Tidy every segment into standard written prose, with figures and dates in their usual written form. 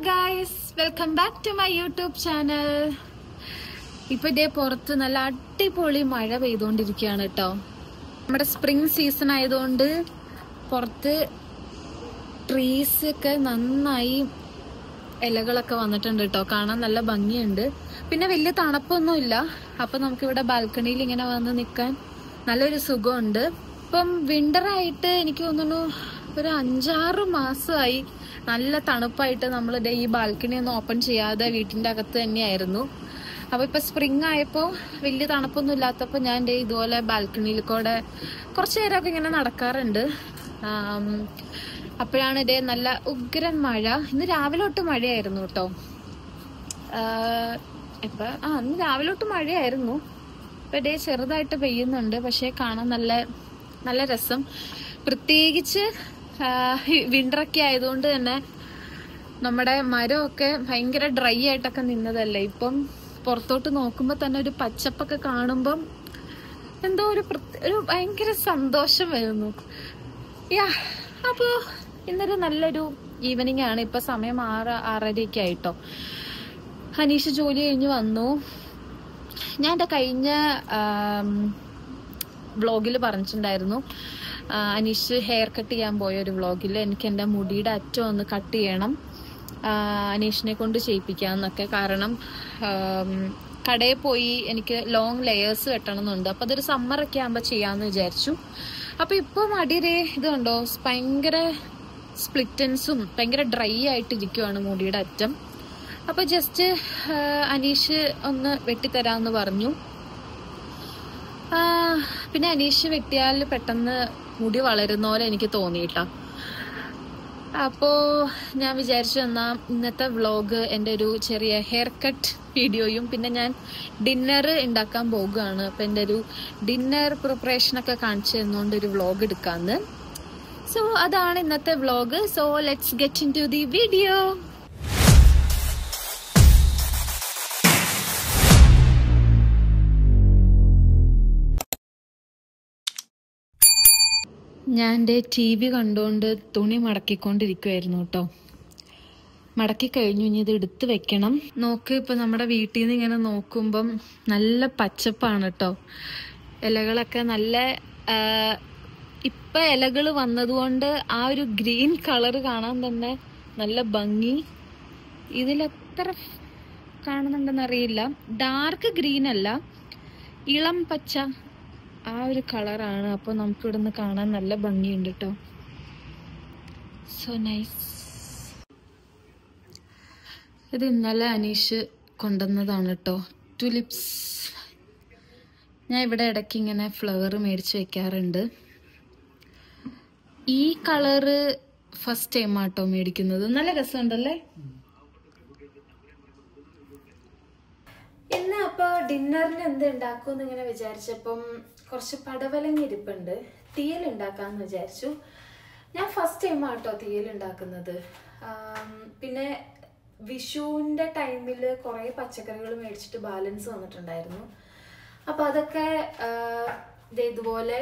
Guys, welcome back to my YouTube channel. ഇപ്പൊ ഇതേ പുറത്ത് നല്ല അടിപൊളി മഴ പെയ്തുകൊണ്ടിരിക്കുകയാണ് കേട്ടോ. നമ്മുടെ സ്പ്രിംഗ് സീസൺ ആയതുകൊണ്ട് പുറത്ത് ട്രീസ് ഒക്കെ നന്നായി ഇലകളൊക്കെ വന്നിട്ടുണ്ട് കേട്ടോ. കാണാൻ നല്ല ഭംഗിയുണ്ട്. പിന്നെ വലിയ തണുപ്പൊന്നുമില്ല. അപ്പൊ നമുക്കിവിടെ ബാൽക്കണിയിൽ ഇങ്ങനെ വന്ന് നിൽക്കാൻ നല്ലൊരു സുഖമുണ്ട്. ഇപ്പം വിന്റർ ആയിട്ട് എനിക്ക് തോന്നുന്നു ഒരു 5-6 മാസമായി നല്ല തണുപ്പായിട്ട് നമ്മൾ ഈ ബാൽക്കണി ഒന്നും ഓപ്പൺ ചെയ്യാതെ വീട്ടിന്റെ അകത്ത് തന്നെയായിരുന്നു. അപ്പൊ ഇപ്പൊ സ്പ്രിംഗ് ആയപ്പോ വലിയ തണുപ്പൊന്നും ഇല്ലാത്തപ്പോ ഞാൻ ഇതുപോലെ ബാൽക്കണിയിൽ കൂടെ കുറച്ചു നേരമൊക്കെ ഇങ്ങനെ നടക്കാറുണ്ട്. അപ്പോഴാണ് നല്ല ഉഗ്രൻ മഴ. ഇന്ന് രാവിലെ തൊട്ട് മഴയായിരുന്നു കേട്ടോ. ഇന്ന് രാവിലെ തൊട്ട് മഴയായിരുന്നു. ഇപ്പൊ ചെറുതായിട്ട് പെയ്യുന്നുണ്ട്. പക്ഷെ കാണാൻ നല്ല നല്ല രസം. പ്രത്യേകിച്ച് വിന്ററൊക്കെ ആയതുകൊണ്ട് തന്നെ നമ്മുടെ മരമൊക്കെ ഭയങ്കര ഡ്രൈ ആയിട്ടൊക്കെ നിന്നതല്ലേ. ഇപ്പം പുറത്തോട്ട് നോക്കുമ്പോ തന്നെ ഒരു പച്ചപ്പൊക്കെ കാണുമ്പം എന്തോ ഒരു ഭയങ്കര സന്തോഷം വരുന്നു. അപ്പോ ഇന്നൊരു നല്ലൊരു ഈവനിങ് ആണ്. ഇപ്പൊ സമയം 6:30 ആയിട്ടോ. ഹനീഷ് ജോലി കഴിഞ്ഞ് വന്നു. ഞാൻ എന്റെ കഴിഞ്ഞ വ്ളോഗിൽ പറഞ്ഞിട്ടുണ്ടായിരുന്നു, അനീഷ് ഹെയർ കട്ട് ചെയ്യാൻ പോയ ഒരു വ്ളോഗിൽ എനിക്ക് എൻ്റെ മുടിയുടെ അറ്റം ഒന്ന് കട്ട് ചെയ്യണം, അനീഷിനെ കൊണ്ട് ചെയ്യിപ്പിക്കാന്നൊക്കെ. കാരണം കടയിൽ പോയി എനിക്ക് ലോങ് ലെയേഴ്സ് വെട്ടണം എന്നുണ്ട്. അപ്പൊ അതൊരു സമ്മറൊക്കെ ആകുമ്പോ ചെയ്യാന്ന് വിചാരിച്ചു. അപ്പൊ ഇപ്പൊ മടിയുടെ ഇതുണ്ടോ, ഭയങ്കര സ്പ്ലിറ്റൻസും ഭയങ്കര ഡ്രൈ ആയിട്ട് ഇരിക്കുവാണ് മുടിയുടെ അറ്റം. അപ്പൊ ജസ്റ്റ് അനീഷ് ഒന്ന് വെട്ടിത്തരാന്ന് പറഞ്ഞു. പിന്നെ അനീഷ് വെട്ടിയാൽ പെട്ടെന്ന് മുടി വളരുന്ന പോലെ എനിക്ക് തോന്നിയിട്ടാ. അപ്പോ ഞാൻ വിചാരിച്ചു എന്നാ ഇന്നത്തെ വ്ളോഗ് എൻ്റെ ഒരു ചെറിയ ഹെയർ കട്ട് വീഡിയോയും പിന്നെ ഞാൻ ഡിന്നർ ഉണ്ടാക്കാൻ പോകുകയാണ്. അപ്പൊ എൻ്റെ ഒരു ഡിന്നർ പ്രിപ്പറേഷനൊക്കെ കാണിച്ചു തന്നുകൊണ്ട് ഒരു വ്ളോഗ് എടുക്കാന്ന്. സോ അതാണ് ഇന്നത്തെ vlog. So let's get into the video. ഞാൻ എൻ്റെ TV കണ്ടുകൊണ്ട് തുണി മടക്കിക്കൊണ്ടിരിക്കുവായിരുന്നു കേട്ടോ. മടക്കി കഴിഞ്ഞു. ഇനി ഇത് എടുത്ത് വെക്കണം. നോക്ക്, ഇപ്പൊ നമ്മുടെ വീട്ടിൽ നിന്ന് ഇങ്ങനെ നോക്കുമ്പം നല്ല പച്ചപ്പാണ് കേട്ടോ. ഇലകളൊക്കെ നല്ല ഇപ്പൊ ഇലകൾ വന്നതുകൊണ്ട് ആ ഒരു ഗ്രീൻ കളർ കാണാൻ തന്നെ നല്ല ഭംഗി. ഇതിലെത്ര കാണുന്നുണ്ടെന്ന് അറിയില്ല. ഡാർക്ക് ഗ്രീൻ അല്ല, ഇളം പച്ച ആ ഒരു കളറാണ്. അപ്പൊ നമുക്ക് ഇവിടുന്ന് കാണാൻ നല്ല ഭംഗിയുണ്ട് കേട്ടോ. So nice. ഇത് ഇന്നലെ അനീഷ് കൊണ്ടുവന്നതാണ് കേട്ടോ, ടുലിപ്സ്. ഞാൻ ഇവിടെ ഇടയ്ക്ക് ഇങ്ങനെ ഫ്ലവർ മേടിച്ച് വെക്കാറുണ്ട്. ഈ കളറ് ഫസ്റ്റ് ടൈം ആട്ടോ മേടിക്കുന്നത്. നല്ല രസമുണ്ടല്ലേ. ഇന്ന് അപ്പൊ ഡിന്നറിന് എന്ത് ഉണ്ടാക്കുമെന്ന് ഇങ്ങനെ വിചാരിച്ചപ്പം കുറച്ച് പടവലങ്ങ ഇരിപ്പുണ്ട്. തീയൽ ഉണ്ടാക്കാന്ന് വിചാരിച്ചു. ഞാൻ ഫസ്റ്റ് ടൈം ആട്ടോ തീയൽ ഉണ്ടാക്കുന്നത്. പിന്നെ വിഷുവിന്റെ ടൈമിൽ കുറെ പച്ചക്കറികൾ മേടിച്ചിട്ട് ബാലൻസ് വന്നിട്ടുണ്ടായിരുന്നു. അപ്പൊ അതൊക്കെ ഇതുപോലെ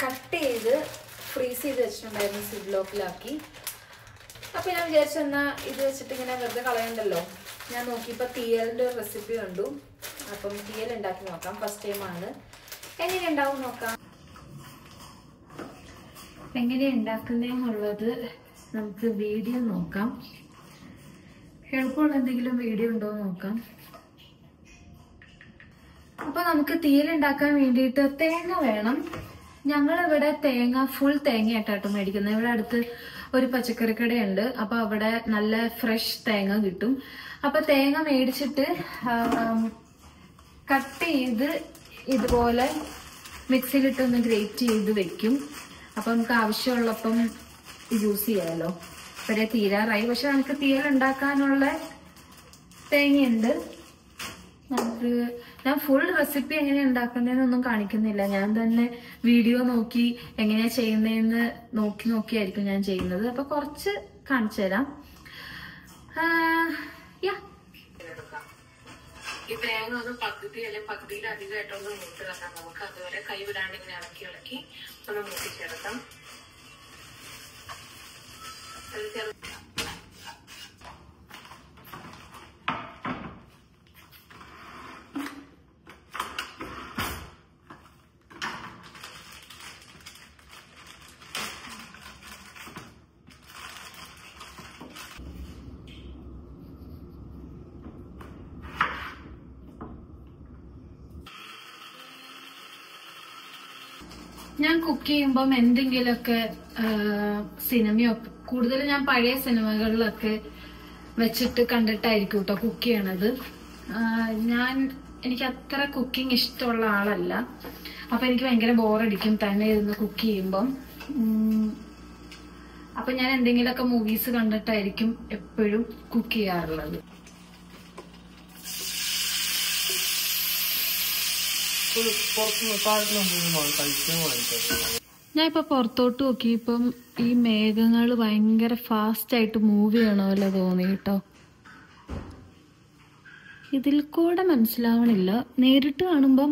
കട്ട് ചെയ്ത് ഫ്രീസ് ചെയ്ത് വെച്ചിട്ടുണ്ടായിരുന്നു, സിബ്ലോക്കിലാക്കി. അപ്പൊ ഞാൻ വിചാരിച്ചു എന്നാ ഇത് വെച്ചിട്ട് ഇങ്ങനെ വെറുതെ കളയണ്ടല്ലോ. ഞാൻ നോക്കിയപ്പോ തീയലിന്റെ ഒരു റെസിപ്പി കണ്ടു. അപ്പം തീയൽ ഉണ്ടാക്കി നോക്കാം. ഫസ്റ്റ് ടൈം ആണ്. എങ്ങനെ ഉണ്ടാവും നോക്കാം. എങ്ങനെ ഉണ്ടാക്കുന്നതെന്നുള്ളത് നമുക്ക് വീഡിയോ നോക്കാം. എളുപ്പമുള്ള എന്തെങ്കിലും വീഡിയോ ഉണ്ടോ നോക്കാം. അപ്പൊ നമുക്ക് തീയൽ ഉണ്ടാക്കാൻ വേണ്ടിയിട്ട് തേങ്ങ വേണം. ഞങ്ങളിവിടെ തേങ്ങ ഫുൾ തേങ്ങയായിട്ടാട്ടോ മേടിക്കുന്നത്. ഇവിടെ അടുത്ത് ഒരു പച്ചക്കറി കടയുണ്ട്. അപ്പൊ അവിടെ നല്ല ഫ്രഷ് തേങ്ങ കിട്ടും. അപ്പൊ തേങ്ങ മേടിച്ചിട്ട് കട്ട് ചെയ്ത് ഇതുപോലെ മിക്സിയിലിട്ടൊന്ന് ഗ്രേറ്റ് ചെയ്ത് വെക്കും. അപ്പൊ നമുക്ക് ആവശ്യമുള്ളപ്പം യൂസ് ചെയ്യാമല്ലോ. ഇവരെ തീരാറായി. പക്ഷെ നമുക്ക് തീയൽ ഉണ്ടാക്കാനുള്ള തേങ്ങയുണ്ട്. ഞാൻ ഫുൾ റെസിപ്പി എങ്ങനെ ഉണ്ടാക്കുന്നതെന്നൊന്നും കാണിക്കുന്നില്ല. ഞാൻ തന്നെ വീഡിയോ നോക്കി എങ്ങനെയാ ചെയ്യുന്നതെന്ന് നോക്കിയായിരിക്കും ഞാൻ ചെയ്യുന്നത്. അപ്പൊ കുറച്ച് കാണിച്ചു തരാം. ഈ തേങ്ങ ഒന്ന് പകുതി അല്ലെങ്കിൽ പകുതിയിലധികമായിട്ടൊന്ന് മൂത്ത് വെക്കാം. നമുക്ക് അതുവരെ കൈവിടാണ്ട് ഇങ്ങനെ ഇളക്കി ഒന്ന് മൂത്തിച്ചെടുക്കാം. ഞാൻ കുക്ക് ചെയ്യുമ്പം എന്തെങ്കിലുമൊക്കെ സിനിമയോ കൂടുതൽ ഞാൻ പഴയ സിനിമകളിലൊക്കെ വെച്ചിട്ട് കണ്ടിട്ടായിരിക്കും കേട്ടോ കുക്ക് ചെയ്യണത്. എനിക്ക് അത്ര കുക്കിംഗ് ഇഷ്ടമുള്ള ആളല്ല. അപ്പൊ എനിക്ക് ഭയങ്കര ബോറടിക്കും തന്നെ ഇരുന്ന് കുക്ക് ചെയ്യുമ്പം. അപ്പൊ ഞാൻ എന്തെങ്കിലുമൊക്കെ മൂവീസ് കണ്ടിട്ടായിരിക്കും എപ്പോഴും കുക്ക് ചെയ്യാറുള്ളത്. ഞാൻ ഇപ്പൊ പുറത്തോട്ട് നോക്കി, ഇപ്പം ഈ മേഘങ്ങൾ ഭയങ്കര ഫാസ്റ്റ് ആയിട്ട് മൂവ് ചെയ്യണ പോലെ തോന്നി കേട്ടോ. ഇതിൽ കൂടെ മനസ്സിലാവണില്ല, നേരിട്ട് കാണുമ്പം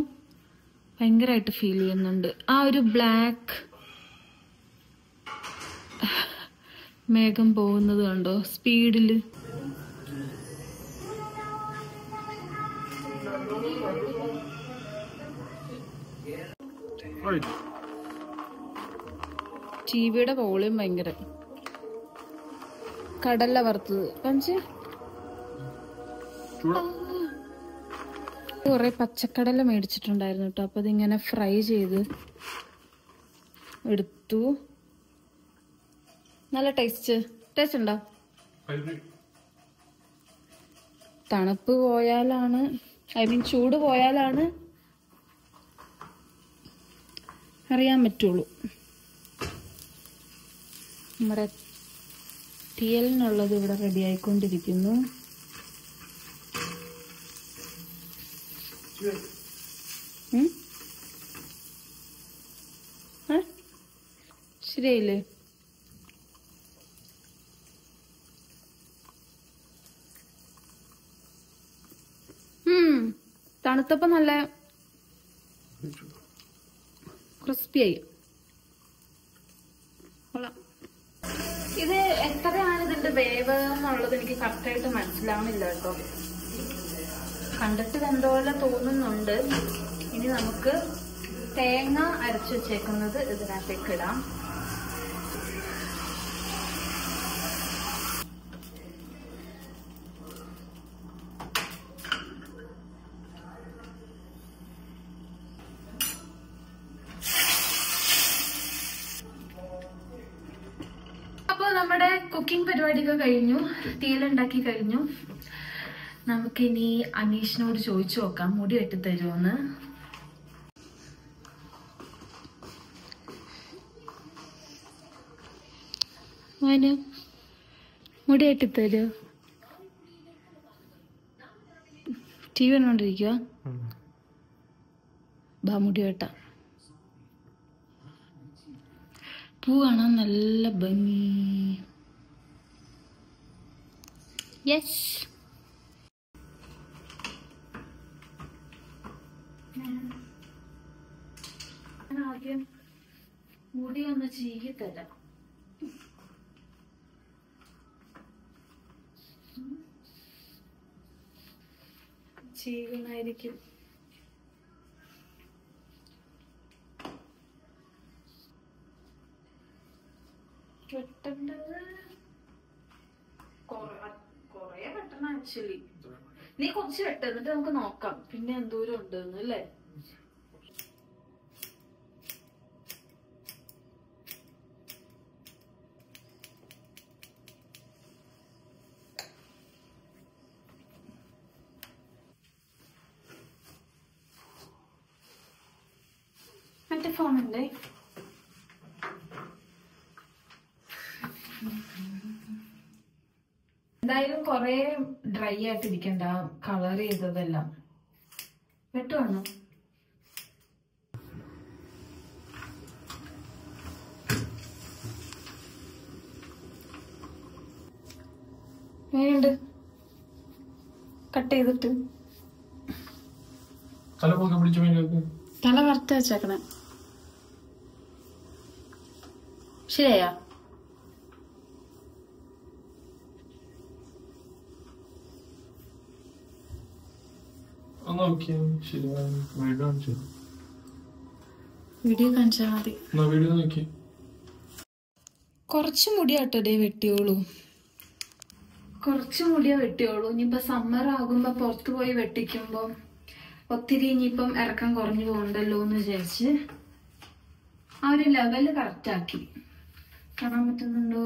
ഭയങ്കരമായിട്ട് ഫീൽ ചെയ്യുന്നുണ്ട്. ആ ഒരു ബ്ലാക്ക് മേഘം പോകുന്നത് കണ്ടോ സ്പീഡില്. ടിവിയുടെ വോളിയം ഭയങ്കര. കടല വറുത്തത് പഞ്ച് കുറെ പച്ചക്കടല മേടിച്ചിട്ടുണ്ടായിരുന്നു കേട്ടോ. അപ്പൊ അതിങ്ങനെ ഫ്രൈ ചെയ്ത് എടുത്തു. നല്ല ടേസ്റ്റ് ഉണ്ടോ? തണുപ്പ് പോയാലാണ്, ചൂട് പോയാലാണ് അറിയാൻ പറ്റുള്ളൂ. നമ്മുടെ തീയലിനുള്ളത് ഇവിടെ റെഡി ആയിക്കൊണ്ടിരിക്കുന്നു. ശരിയായില്ലേ? തണുത്തപ്പോ നല്ല ക്രിസ്പിയായി. ഇത് എത്രയാണ് ഇതിന്റെ വേവ് എന്നുള്ളത് എനിക്ക് കറക്റ്റായിട്ട് മനസ്സിലാവുന്നില്ല കേട്ടോ. കണ്ടിട്ട് എന്തോലെ തോന്നുന്നുണ്ട്. ഇനി നമുക്ക് തേങ്ങ അരച്ചു വെച്ചേക്കുന്നത് ഇതിനകത്തേക്ക് ഇടാം. നമ്മുടെ കുക്കിംഗ് പരിപാടിയൊക്കെ കഴിഞ്ഞു, തീയലുണ്ടാക്കി കഴിഞ്ഞു. നമുക്കിനി അനീഷിനോട് ചോദിച്ചു നോക്കാം മുടി വെട്ടിത്തരുമോന്ന്. അവന് മുടി വെട്ടിത്തരുമോ? T V കണ്ടോണ്ടിരിക്കുക. ബാ മുടി വെട്ടാം. പൂ കാണാൻ നല്ല ഭംഗി. യെസ്. ആദ്യം മുടി ഒന്ന് ചീകി തരാം. ചീകണായിരിക്കും. വെട്ടേണ്ടത് കൊറേ വെട്ടണം ആക്ച്വലി. നീ കുറച്ച് വെട്ട, എന്നിട്ട് നമുക്ക് നോക്കാം പിന്നെ എന്തോരം ഉണ്ടെന്ന് അല്ലേ. മറ്റേ ഫോണുണ്ടേ. എന്തായാലും കൊറേ ഡ്രൈ ആയിട്ട് ഇരിക്കണ്ട, കളർ ചെയ്തതെല്ലാം. വെട്ടുവാണോ? വേണ്ട, കട്ട് ചെയ്തിട്ട് തല വറുത്ത് വെച്ചേക്കണേ. ശരിയാ? വീഡിയോ കാണിച്ചാ മതി. കുറച്ച് മുടിയാട്ടേ വെട്ടിയോളൂ, കുറച്ച് മുടിയെ വെട്ടിയോളൂ. ഇനിയിപ്പോ സമ്മർ ആകുമ്പോ പുറത്തു പോയി വെട്ടിക്കുമ്പോ ഒത്തിരി ഇനിയിപ്പം ഇറക്കം കുറഞ്ഞു പോകണ്ടല്ലോ എന്ന് വിചാരിച്ച് ആ ഒരു ലെവല് കറക്റ്റ് ആക്കി. കാണാൻ പറ്റുന്നുണ്ടോ?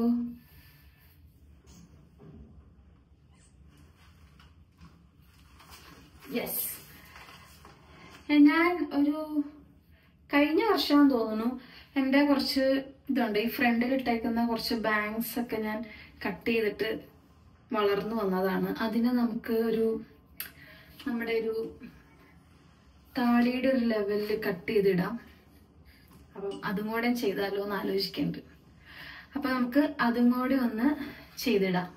യെസ്. ഞാൻ ഒരു കഴിഞ്ഞ വർഷം തോന്നുന്നു എൻ്റെ കുറച്ച് ഇതുണ്ട്, ഈ ഫ്രണ്ടിൽ ഇട്ടേക്കുന്ന കുറച്ച് ബാങ്ക്സ് ഒക്കെ ഞാൻ കട്ട് ചെയ്തിട്ട് വളർന്നു വന്നതാണ്. അതിനെ നമുക്ക് നമ്മുടെ ഒരു താടിയുടെ ഒരു ലെവലിൽ കട്ട് ചെയ്തിടാം. അപ്പം അതും കൂടെ ചെയ്താലോ എന്ന് ആലോചിക്കുന്നുണ്ട്. അപ്പം നമുക്ക് അതും കൂടി ഒന്ന് ചെയ്തിടാം.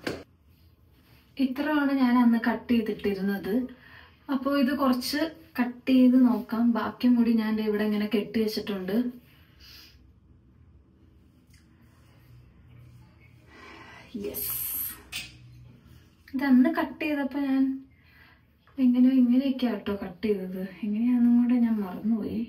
ഇത്രയാണ് ഞാൻ അന്ന് കട്ട് ചെയ്തിട്ടിരുന്നത്. അപ്പോൾ ഇത് കുറച്ച് കട്ട് ചെയ്ത് നോക്കാം. ബാക്കി മുടി ഞാൻ ഇവിടെ ഇങ്ങനെ കെട്ടി വെച്ചിട്ടുണ്ട്. യെസ്. ഇതന്ന് കട്ട് ചെയ്തപ്പോൾ ഞാൻ ഇങ്ങനെയൊക്കെയാ കേട്ടോ കട്ട് ചെയ്തത്. എങ്ങനെയാണെന്നും കൂടെ ഞാൻ മറന്നുപോയി.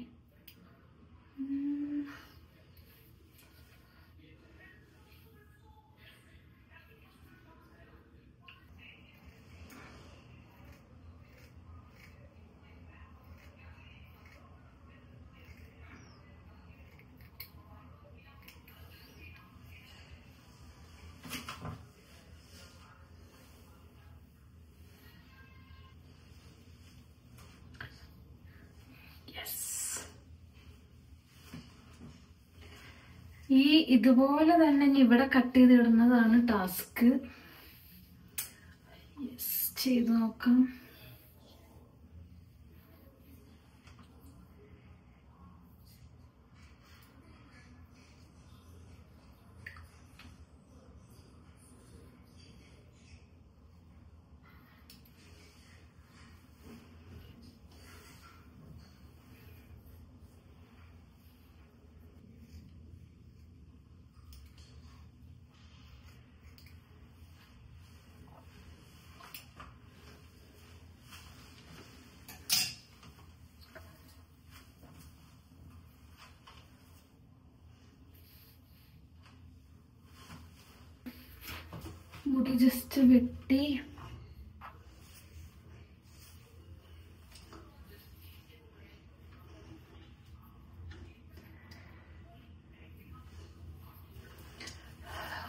ഇതുപോലെ തന്നെ ഇവിടെ കട്ട് ചെയ്തിടുന്നതാണ് ടാസ്ക്. ചെയ്ത് നോക്കാം. മുടി ജസ്റ്റ് വെട്ടി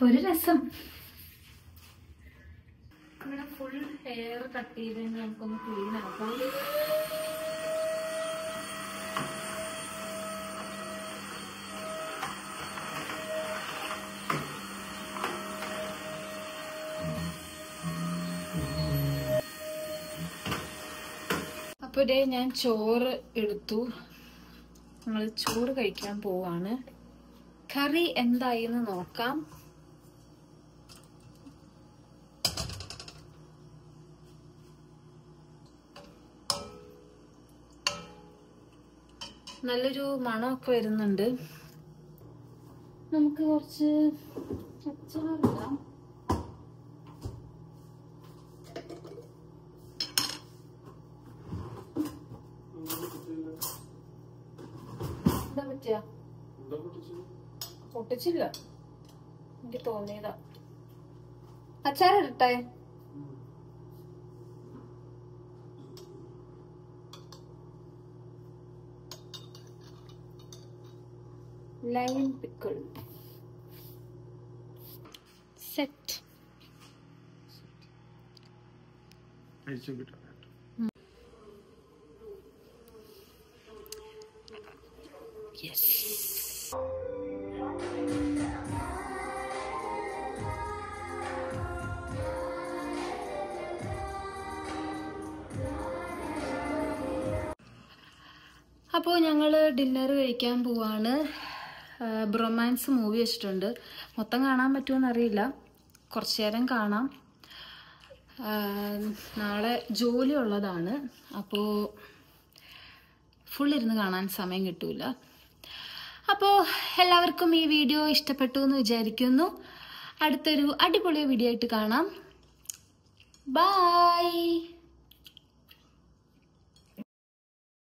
ഒരു രസം. ഇവിടെ ഫുൾ ഹെയർ കട്ട് ചെയ്ത് നമുക്കൊന്ന് ക്ലീൻ ആക്കാം. അപ്പോൾ ഇതേ ഞാൻ ചോറ് എടുത്തു. നമ്മൾ ചോറ് കഴിക്കാൻ പോവാണ്. കറി എന്തായി എന്ന് നോക്കാം. നല്ലൊരു മണമൊക്കെ വരുന്നുണ്ട്. നമുക്ക് കുറച്ച് അച്ചാറിടാം. എന്താ പറ്റിയ? പൊട്ടിച്ചില്ല, എനിക്ക് തോന്നിയതാ. അച്ചാറിട്ടെ. Lime pickle set. യെസ്. അപ്പോൾ ഞങ്ങൾ ഡിന്നർ കഴിക്കാൻ പോവാണ്. ബ്രൊമാൻസ് മൂവി വെച്ചിട്ടുണ്ട്. മൊത്തം കാണാൻ പറ്റുമോ അറിയില്ല, കുറച്ചു നേരം കാണാം. നാളെ ജോലി ഉള്ളതാണ്, അപ്പോൾ ഫുള്ളിരുന്ന് കാണാൻ സമയം കിട്ടൂല. അപ്പോൾ എല്ലാവർക്കും ഈ വീഡിയോ ഇഷ്ടപ്പെട്ടു എന്ന് വിചാരിക്കുന്നു. അടുത്തൊരു അടിപൊളി വീഡിയോ ആയിട്ട് കാണാം. ബൈ.